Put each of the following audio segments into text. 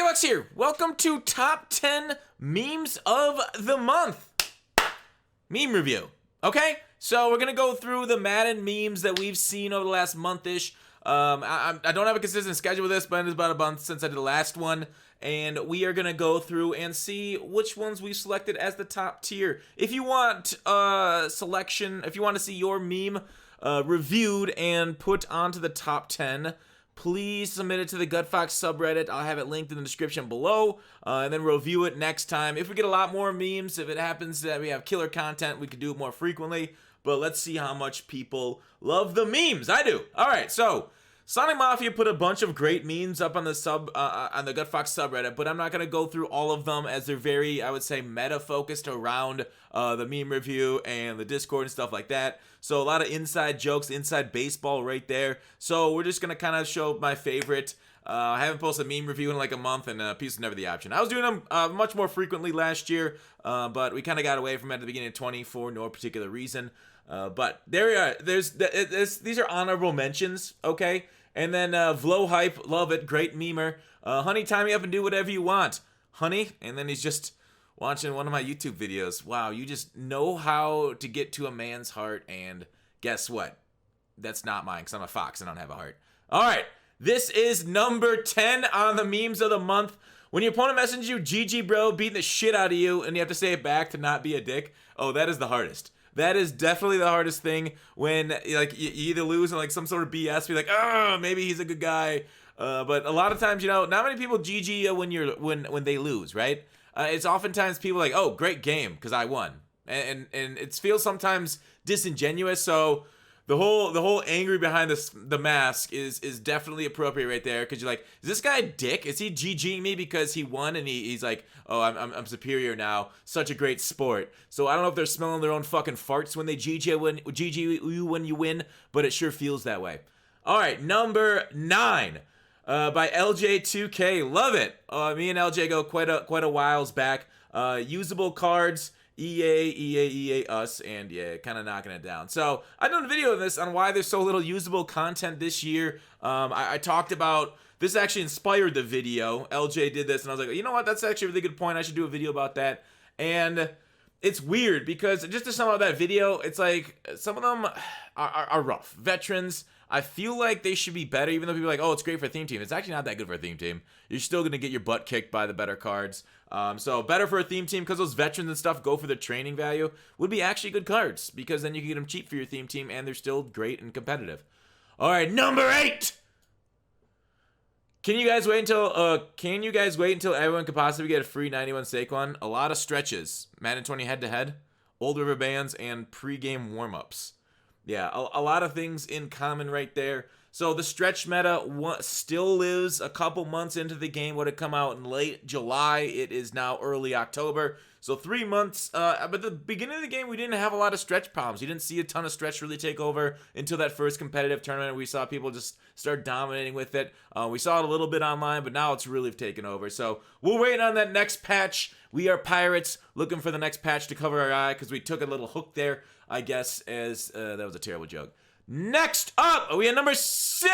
Bucks here. Welcome to Top 10 Memes of the Month. Meme review. Okay? So we're going to go through the Madden memes that we've seen over the last month-ish. I don't have a consistent schedule with this, but it's about a month since I did the last one. And we are going to go through and see which ones we selected as the top tier. If you want selection, if you want to see your meme reviewed and put onto the top 10, please submit it to the GutFox subreddit. I'll have it linked in the description below, and then we'll review it next time. If we get a lot more memes, if it happens that we have killer content, we could do it more frequently. But let's see how much people love the memes. I do. All right, so Sonic Mafia put a bunch of great memes up on the GutFox subreddit, but I'm not going to go through all of them as they're very, I would say, meta-focused around the meme review and the Discord and stuff like that. So a lot of inside jokes, inside baseball right there. So we're just going to kind of show my favorite. I haven't posted a meme review in like a month, and peace is never the option. I was doing them much more frequently last year, but we kind of got away from it at the beginning of 20 for no particular reason. But there we are. These are honorable mentions, okay? And then Vlo Hype, love it, great memer. Honey, tie me up and do whatever you want. Honey, and then he's just watching one of my YouTube videos. Wow, you just know how to get to a man's heart, and guess what? That's not mine, because I'm a fox and I don't have a heart. All right, this is number 10 on the memes of the month. When your opponent messages you, GG bro, beating the shit out of you, and you have to say it back to not be a dick. Oh, that is the hardest. That is definitely the hardest thing when like you either lose in like some sort of BS, be like, oh, maybe he's a good guy. But a lot of times, you know, not many people GG when they lose, right? It's oftentimes people like, oh, great game because I won, and it feels sometimes disingenuous. So the whole angry behind the mask is definitely appropriate right there, because you're like, is this guy a dick? Is he GGing me because he won and he's like, oh, I'm superior now, such a great sport. So I don't know if they're smelling their own fucking farts when they GG you when you win, but it sure feels that way. All right, number 9 by LJ2K, love it. Me and LJ go quite a whiles back. Usable cards. EA us, and yeah, kind of knocking it down. So I done a video of this on why there's so little usable content this year. I talked about this, actually inspired the video. LJ did this and I was like, you know what, that's actually a really good point, I should do a video about that. And it's weird because just to sum up that video, it's like some of them are rough. Veterans, I feel like they should be better, even though people are like, oh, it's great for a theme team. It's actually not that good for a theme team. You're still going to get your butt kicked by the better cards. So better for a theme team, because those veterans and stuff go for the training value, would be actually good cards, because then you can get them cheap for your theme team and they're still great and competitive. All right, number 8. Can you guys wait until everyone could possibly get a free 91 Saquon? A lot of stretches. Madden 20 head-to-head, Old River bands, and pre-game warm-ups. Yeah, a lot of things in common right there. So the stretch meta still lives a couple months into the game. Would have come out in late July. It is now early October. So 3 months. But the beginning of the game, we didn't have a lot of stretch problems. You didn't see a ton of stretch really take over until that first competitive tournament. We saw people just start dominating with it. We saw it a little bit online, but now it's really taken over. So we'll wait on that next patch. We are pirates looking for the next patch to cover our eye, because we took a little hook there, I guess, as that was a terrible joke. Next up, are we at number 7?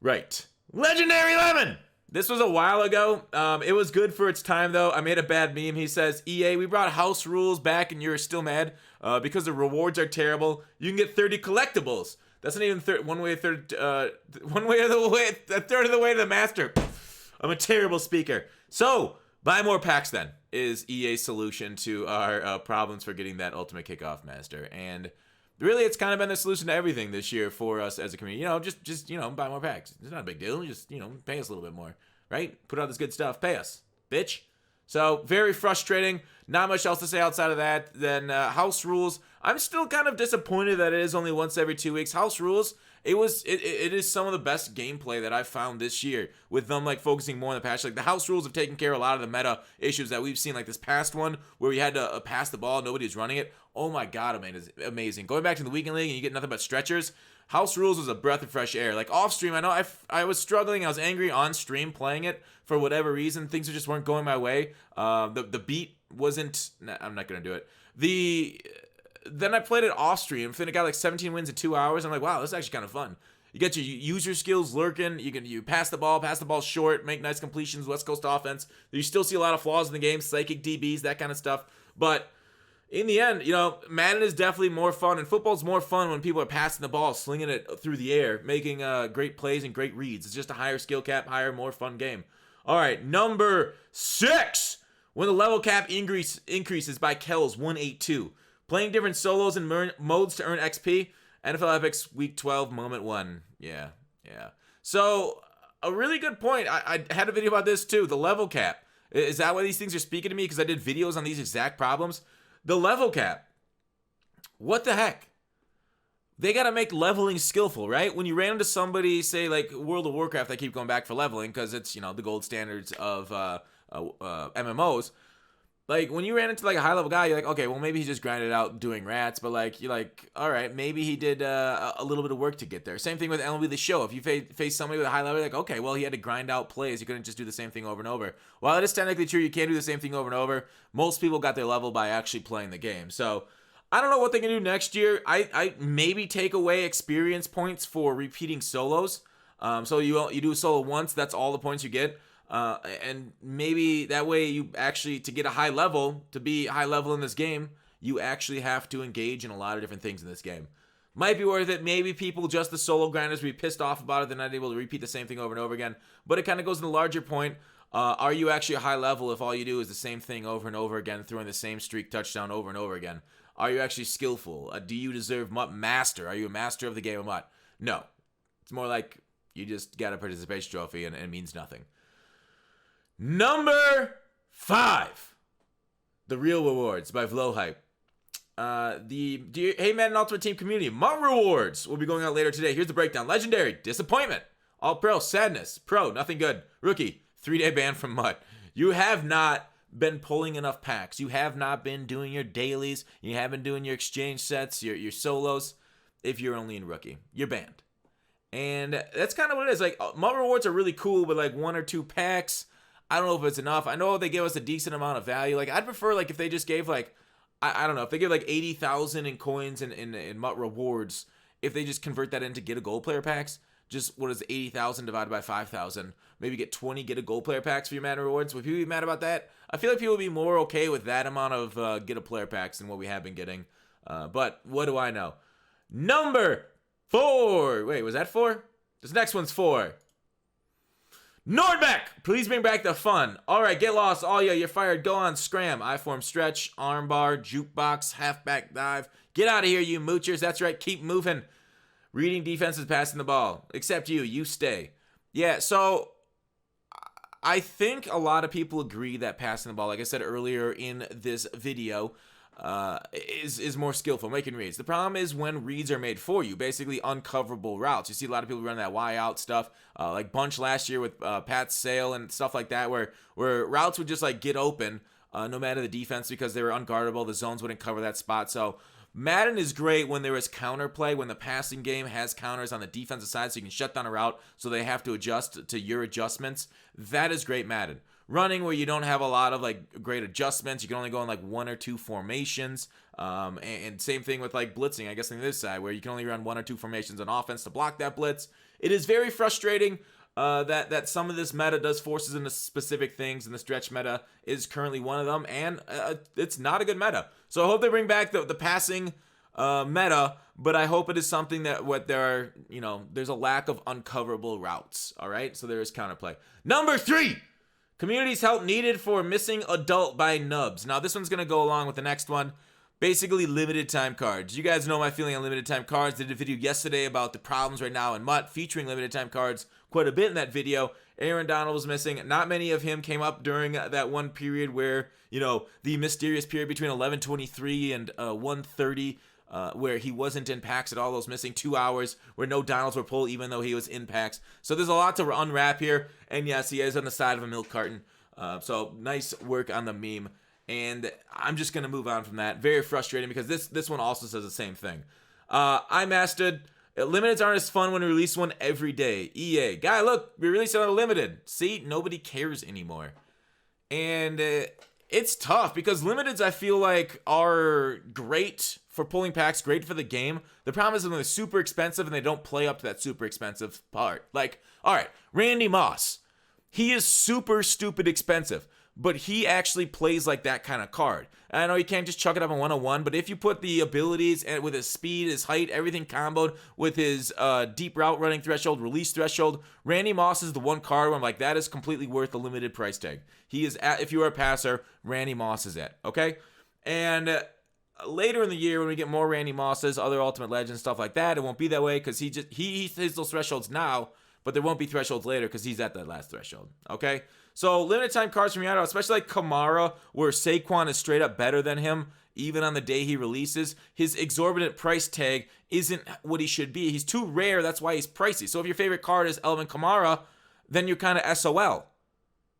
Right. Legendary Lemon. This was a while ago. It was good for its time, though. I made a bad meme. He says, EA, we brought house rules back and you're still mad because the rewards are terrible. You can get 30 collectibles. That's not even a third of the way to the master. I'm a terrible speaker. So, buy more packs then, is EA's solution to our problems for getting that Ultimate Kickoff Master. And really, it's kind of been the solution to everything this year for us as a community. You know, just buy more packs. It's not a big deal. Just, pay us a little bit more, right? Put out this good stuff. Pay us, bitch. So, very frustrating. Not much else to say outside of that. Then house rules. I'm still kind of disappointed that it is only once every 2 weeks. House rules, it is some of the best gameplay that I've found this year, with them like focusing more on the patch. Like the house rules have taken care of a lot of the meta issues that we've seen, like this past one where we had to pass the ball, nobody's running it. Oh my god, man, it's amazing. Going back to the weekend league and you get nothing but stretchers. House rules was a breath of fresh air. Like off stream, I know I was struggling. I was angry on stream playing it for whatever reason. Things just weren't going my way. The beat wasn't. Nah, I'm not gonna do it. Then I played it off stream. I got like 17 wins in 2 hours. I'm like, wow, this is actually kind of fun. You get your user skills lurking. You pass the ball short, make nice completions, West Coast offense. You still see a lot of flaws in the game, psychic DBs, that kind of stuff. But in the end, Madden is definitely more fun, and football's more fun when people are passing the ball, slinging it through the air, making great plays and great reads. It's just a higher skill cap, more fun game. All right, number 6. When the level cap increases by Kells 182. Playing different solos and modes to earn XP. NFL Epics Week 12 Moment 1. Yeah. So, a really good point. I had a video about this too. The level cap. Is that why these things are speaking to me? Because I did videos on these exact problems. The level cap. What the heck? They got to make leveling skillful, right? When you ran into somebody, say, like World of Warcraft, I keep going back for leveling because it's, the gold standards of MMOs. Like, when you ran into, like, a high-level guy, you're like, okay, well, maybe he just grinded out doing rats, but, like, you're like, all right, maybe he did a little bit of work to get there. Same thing with MLB The Show. If you face somebody with a high level, you're like, okay, well, he had to grind out plays. You couldn't just do the same thing over and over. While it is technically true, you can't do the same thing over and over. Most people got their level by actually playing the game. So, I don't know what they can do next year. I maybe take away experience points for repeating solos. So you do a solo once, that's all the points you get. And maybe that way you actually, to get a high level, to be high level in this game, you actually have to engage in a lot of different things in this game. Might be worth it. Maybe people, just the solo grinders, will be pissed off about it. They're not able to repeat the same thing over and over again. But it kind of goes in the larger point. Are you actually a high level if all you do is the same thing over and over again, throwing the same streak touchdown over and over again? Are you actually skillful? Do you deserve master? Are you a master of the game or what? No. It's more like you just got a participation trophy and it means nothing. Number 5. The Real Rewards by Vlowhype. Hey Madden Ultimate Team community, MUT rewards will be going out later today. Here's the breakdown. Legendary, disappointment. All Pro, sadness. Pro, nothing good. Rookie, 3-day ban from MUT. You have not been pulling enough packs. You have not been doing your dailies. You haven't been doing your exchange sets, your solos. If you're only in Rookie, you're banned. And that's kind of what it is. Like, MUT rewards are really cool with like 1 or 2 packs. I don't know if it's enough. I know they give us a decent amount of value. Like, I'd prefer, like, if they just gave, like, I don't know, if they give, like, 80,000 in coins in MUT rewards, if they just convert that into get a gold player packs, just, what is 80,000 divided by 5,000? Maybe get 20 get a gold player packs for your Madden rewards. Would people be mad about that? I feel like people would be more okay with that amount of get a player packs than what we have been getting. But what do I know? Number 4. Wait, was that 4? This next one's 4. Nordbeck, please bring back the fun. All right, get lost. Oh, yeah, you're fired. Go on, scram. I-form stretch, armbar, jukebox, halfback dive. Get out of here, you moochers. That's right, keep moving. Reading defenses passing the ball. Except you stay. Yeah, so I think a lot of people agree that passing the ball, like I said earlier in this video, is more skillful, making reads. The problem is when reads are made for you, basically uncoverable routes. You see a lot of people run that Y out stuff, like Bunch last year with Pat Sale and stuff like that, where routes would just like get open no matter the defense because they were unguardable. The zones wouldn't cover that spot. So Madden is great when there is counterplay, when the passing game has counters on the defensive side so you can shut down a route so they have to adjust to your adjustments. That is great Madden. Running where you don't have a lot of like great adjustments, you can only go in like 1 or 2 formations, and same thing with like blitzing, I guess on this side, where you can only run 1 or 2 formations on offense to block that blitz. It is very frustrating that some of this meta does forces into specific things, and the stretch meta is currently one of them, and it's not a good meta. So I hope they bring back the passing meta, but I hope it is something that there's a lack of uncoverable routes. All right, so there is counterplay. Number 3. Community's help needed for missing adult by Nubs. Now, this one's going to go along with the next one. Basically, limited time cards. You guys know my feeling on limited time cards. I did a video yesterday about the problems right now in MUT, featuring limited time cards quite a bit in that video. Aaron Donald was missing. Not many of him came up during that one period where, the mysterious period between 11:23 and 1:30, where he wasn't in packs at all. Those missing 2 hours where no Donalds were pulled even though he was in packs. So there's a lot to unwrap here. And yes, he is on the side of a milk carton. So nice work on the meme. And I'm just going to move on from that. Very frustrating because this one also says the same thing. I mastered. Limiteds aren't as fun when we release one every day. EA. Guy, look, we released it on a limited. See, nobody cares anymore. And it's tough because limiteds, I feel like, are great for pulling packs, great for the game. The problem is when they're super expensive and they don't play up to that super expensive part. Like, all right, Randy Moss. He is super stupid expensive, but he actually plays like that kind of card. And I know you can't just chuck it up in 101, but if you put the abilities and with his speed, his height, everything comboed with his deep route running threshold, release threshold, Randy Moss is the one card where I'm like, that is completely worth the limited price tag. He is at, if you are a passer, Randy Moss is it, okay? And later in the year when we get more Randy Mosses, other Ultimate Legends, stuff like that, it won't be that way because he hits those thresholds now, but there won't be thresholds later because he's at that last threshold, okay? So limited time cards from Yano, especially like Kamara, where Saquon is straight up better than him, even on the day he releases, his exorbitant price tag isn't what he should be. He's too rare, that's why he's pricey. So if your favorite card is Elvin Kamara, then you're kind of SOL.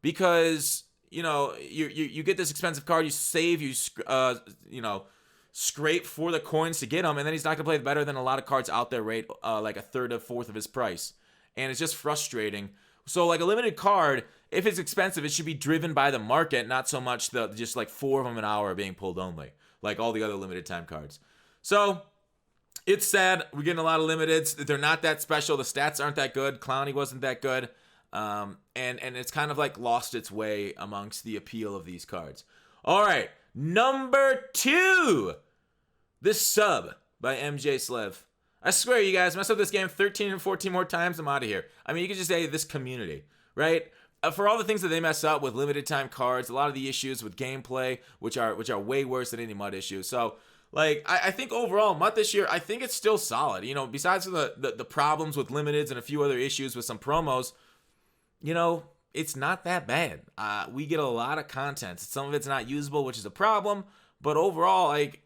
Because, you know, you get this expensive card, you save, you know, scrape for the coins to get him, and then he's not going to play better than a lot of cards out there, right? Like a third or fourth of his price. And it's just frustrating. So like a limited card, if it's expensive, it should be driven by the market, not so much the just like 4 of them an hour being pulled only, like all the other limited time cards. So it's sad. We're getting a lot of limiteds. They're not that special. The stats aren't that good. Clowney wasn't that good. And it's kind of like lost its way amongst the appeal of these cards. All right, number 2, the sub by MJ Slev. I swear, you guys, mess up this game 13 or 14 more times, I'm out of here. I mean, you could just say this community, right? For all the things that they mess up with limited time cards, a lot of the issues with gameplay, which are way worse than any MUT issues. So, like, I think overall, MUT this year, I think it's still solid. You know, besides the problems with limiteds and a few other issues with some promos, you know, it's not that bad. We get a lot of content. Some of it's not usable, which is a problem. But overall, like,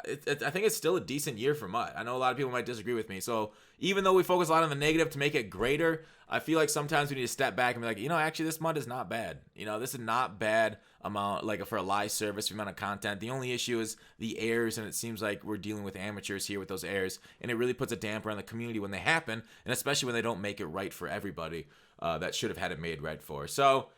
I think it's still a decent year for MUT. I know a lot of people might disagree with me. So even though we focus a lot on the negative to make it greater, I feel like sometimes we need to step back and be like, you know, actually this MUT is not bad. You know, this is not bad amount, like for a live service, for amount of content. The only issue is the errors, and it seems like we're dealing with amateurs here with those errors, and it really puts a damper on the community when they happen, and especially when they don't make it right for everybody that should have had it made right for. So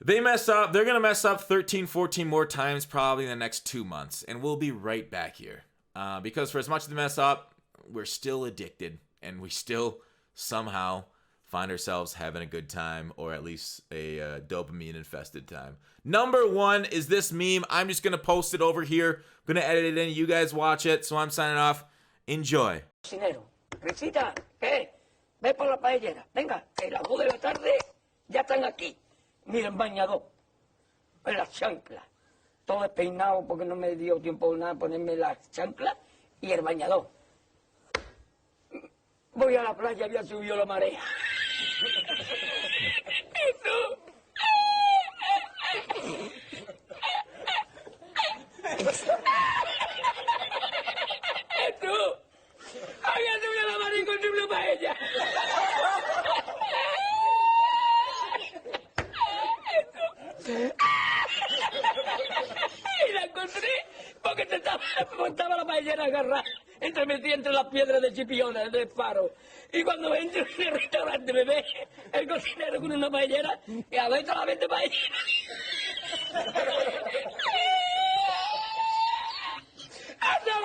they mess up. They're going to mess up 13, 14 more times probably in the next 2 months. And we'll be right back here. Because for as much as they mess up, we're still addicted. And we still somehow find ourselves having a good time. Or at least a dopamine-infested time. Number 1 is this meme. I'm just going to post it over here. I'm going to edit it in. You guys watch it. So I'm signing off. Enjoy. Risita, ¿qué? Ve por la paellera. Venga, que las 2 de la tarde ya están aquí. Mira el bañador, en las chanclas, todo despeinado porque no me dio tiempo nada ponerme las chanclas y el bañador. Voy a la playa, había subido la marea. Tú, había subido la marea y encontré una paella. Y la encontré porque estaba la paellera agarrada, metida entre las piedras de Chipiona, del faro. Y cuando entro en el restaurante me ve el cocinero con una paellera y a ver solamente paellera. ¡Anda,